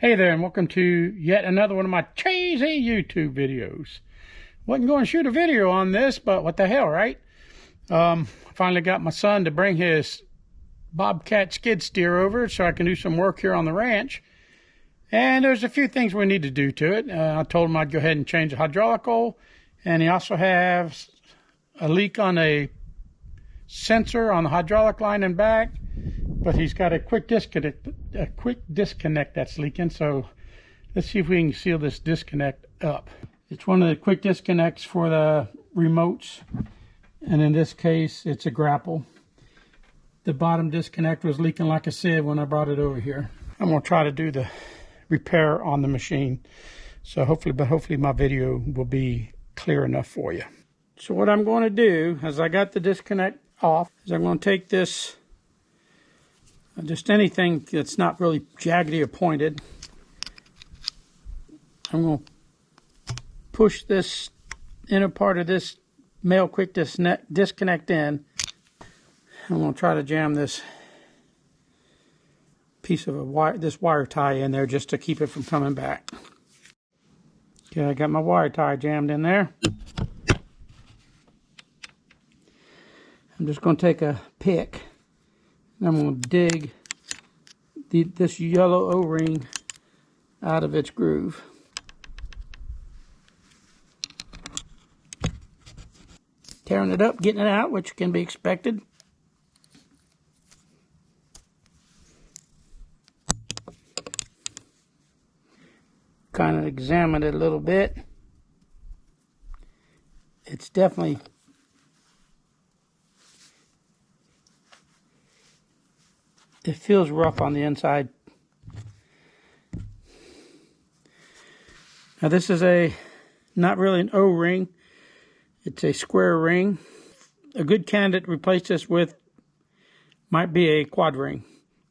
Hey there, and welcome to yet another one of my cheesy YouTube videos. Wasn't going to shoot a video on this, but what the hell, right? Finally got my son to bring his Bobcat Skid steer over so I can do some work here on the ranch. And there's a few things we need to do to it. I told him I'd go ahead and change the hydraulic oil. And he also has a leak on a sensor on the hydraulic line and back. But he's got a quick disconnect that's leaking. So let's see if we can seal this disconnect up. It's one of the quick disconnects for the remotes. And in this case, it's a grapple. The bottom disconnect was leaking like a sieve when I brought it over here. I'm going to try to do the repair on the machine. So hopefully my video will be clear enough for you. So what I'm going to do, as I got the disconnect off, is I'm going to take this, just anything that's not really jaggedy or pointed. I'm going to push this inner part of this male quick disconnect in. I'm going to try to jam this piece of this wire tie in there just to keep it from coming back. Okay, I got my wire tie jammed in there. I'm just going to take a pick. I'm going to dig this yellow O-ring out of its groove. Tearing it up, getting it out, which can be expected. Kind of examine it a little bit. It's definitely it feels rough on the inside. Now this is not really an O-ring. It's a square ring. A good candidate to replace this with might be a quad ring.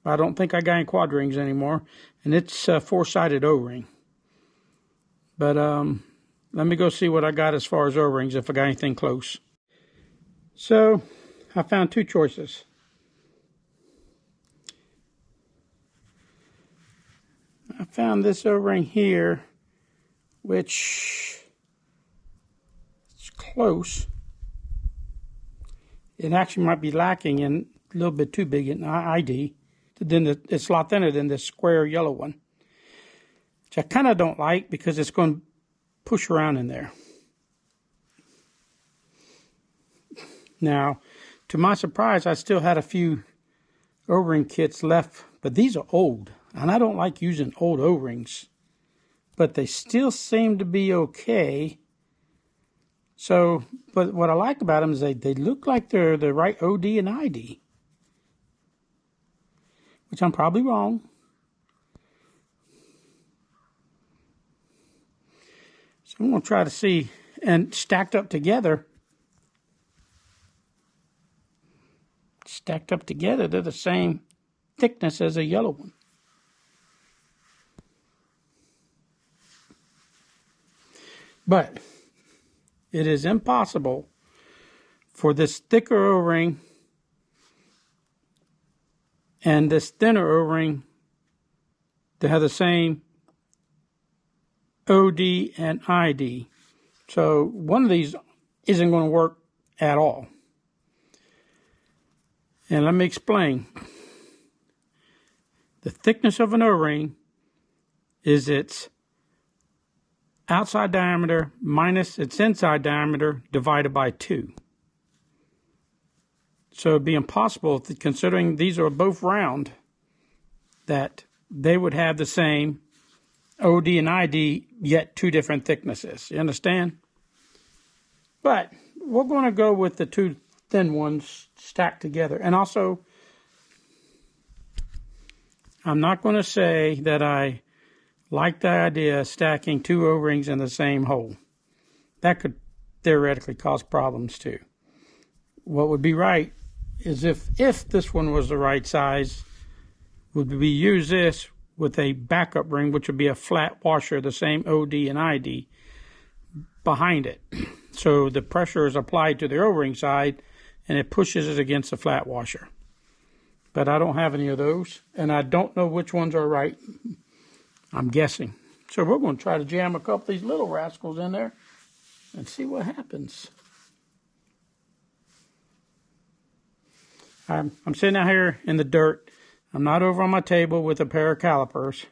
I don't think I got any quad rings anymore. And it's a four-sided O-ring. But let me go see what I got as far as O-rings, if I got anything close. So I found two choices. I found this O-ring here, which is close. It actually might be lacking in a little bit too big in ID. It's a lot thinner than this square yellow one, which I kind of don't like because it's going to push around in there. Now, to my surprise, I still had a few O-ring kits left, but these are old. And I don't like using old O-rings, but they still seem to be okay. So, but what I like about them is they look like they're the right OD and ID, which I'm probably wrong. So I'm going to try to see, and stacked up together, they're the same thickness as a yellow one. But it is impossible for this thicker O-ring and this thinner O-ring to have the same OD and ID. So one of these isn't going to work at all. And let me explain. The thickness of an O-ring is its outside diameter minus its inside diameter divided by 2. So it'd be impossible, considering these are both round, that they would have the same OD and ID, yet two different thicknesses. You understand? But we're going to go with the two thin ones stacked together. And also, I'm not going to say that I like the idea of stacking two O-rings in the same hole. That could theoretically cause problems too. What would be right is if this one was the right size, would we use this with a backup ring, which would be a flat washer, the same OD and ID, behind it. So the pressure is applied to the O-ring side and it pushes it against the flat washer. But I don't have any of those, and I don't know which ones are right. I'm guessing. So we're going to try to jam a couple of these little rascals in there and see what happens. I'm sitting out here in the dirt. I'm not over on my table with a pair of calipers.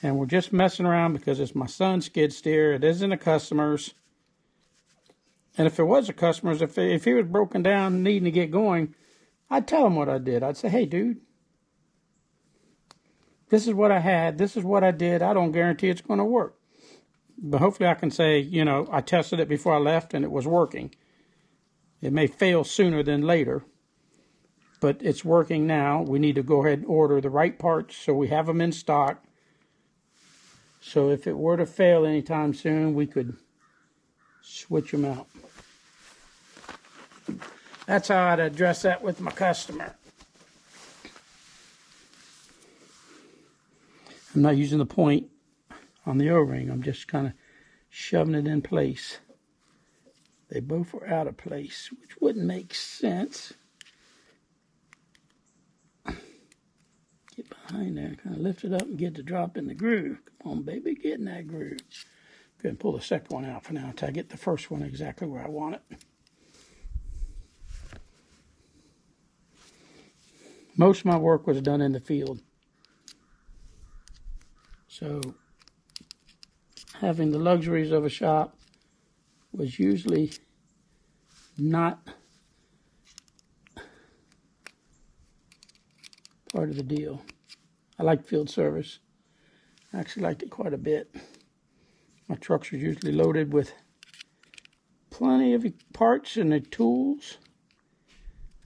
And we're just messing around because it's my son's skid steer. It isn't a customer's. And if it was a customer's, if he was broken down needing to get going, I'd tell him what I did. I'd say, hey, dude, this is what I had. This is what I did. I don't guarantee it's going to work. But hopefully I can say, you know, I tested it before I left and it was working. It may fail sooner than later, but it's working now. We need to go ahead and order the right parts so we have them in stock. So if it were to fail anytime soon, we could switch them out. That's how I'd address that with my customer. I'm not using the point on the O-ring. I'm just kind of shoving it in place. They both are out of place, which wouldn't make sense. Get behind there, kind of lift it up and get the drop in the groove. Come on, baby, get in that groove. Go ahead and pull the second one out for now until I get the first one exactly where I want it. Most of my work was done in the field. So having the luxuries of a shop was usually not part of the deal. I like field service. I actually liked it quite a bit. My trucks are usually loaded with plenty of parts and the tools.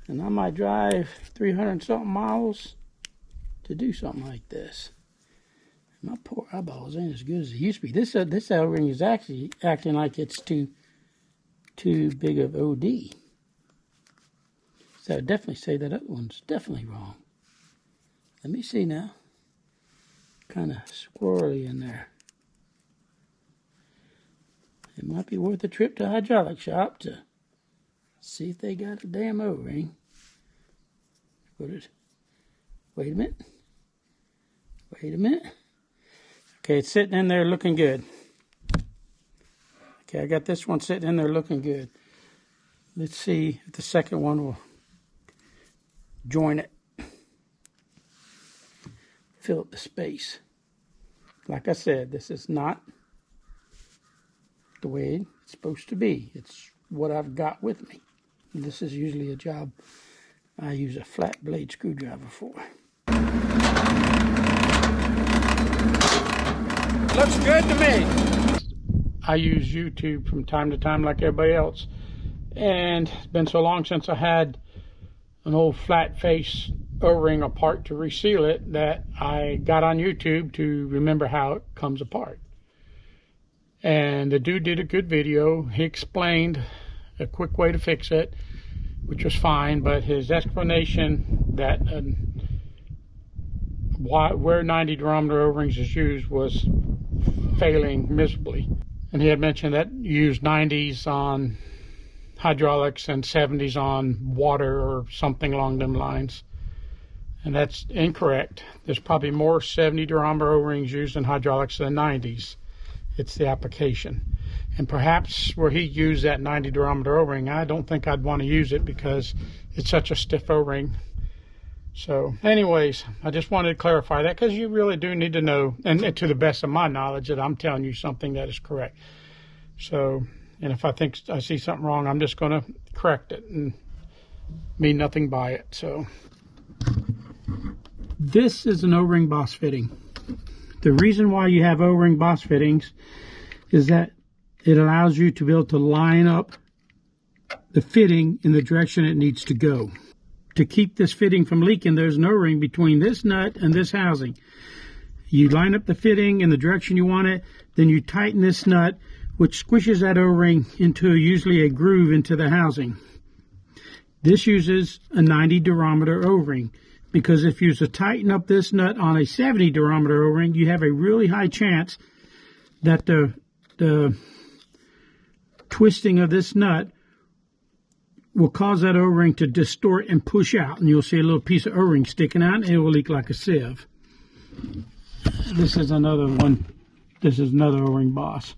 And I might drive 300-something miles to do something like this. My poor eyeballs ain't as good as it used to be. This O-ring is actually acting like it's too big of OD. So I would definitely say that other one's definitely wrong. Let me see now. Kind of squirrely in there. It might be worth a trip to a hydraulic shop to see if they got a damn O-ring. Wait a minute. Wait a minute. Okay, it's sitting in there looking good. Okay, I got this one sitting in there looking good. Let's see if the second one will join it. Fill up the space. Like I said, this is not the way it's supposed to be. It's what I've got with me. This is usually a job I use a flat blade screwdriver for. Looks good to me. I use YouTube from time to time like everybody else. And it's been so long since I had an old flat face O-ring apart to reseal it that I got on YouTube to remember how it comes apart. And the dude did a good video. He explained a quick way to fix it, which was fine, but his explanation that where 90 durometer O-rings is used was failing miserably. And he had mentioned that you use 90s on hydraulics and 70s on water or something along them lines. And that's incorrect. There's probably more 70 durometer O-rings used in hydraulics than 90s. It's the application. And perhaps where he used that 90 durometer O-ring, I don't think I'd want to use it because it's such a stiff O-ring. So anyways, I just wanted to clarify that because you really do need to know, and to the best of my knowledge, that I'm telling you something that is correct. So, and if I think I see something wrong, I'm just going to correct it and mean nothing by it. So this is an O-ring boss fitting. The reason why you have O-ring boss fittings is that it allows you to be able to line up the fitting in the direction it needs to go. To keep this fitting from leaking, there's an O-ring between this nut and this housing. You line up the fitting in the direction you want it, then you tighten this nut, which squishes that O-ring into usually a groove into the housing. This uses a 90 durometer O-ring, because if you tighten up this nut on a 70 durometer O-ring, you have a really high chance that the twisting of this nut will cause that O-ring to distort and push out, and you'll see a little piece of O-ring sticking out, and it will leak like a sieve. This is another one. This is another O-ring boss.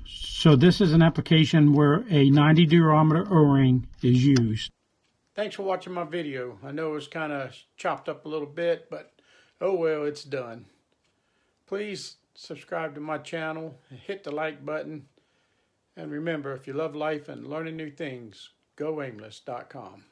So this is an application where a 90 durometer O-ring is used. Thanks for watching my video. I know it was kind of chopped up a little bit, but oh well, it's done. Please subscribe to my channel, hit the like button, and remember, if you love life and learning new things, go aimless.com.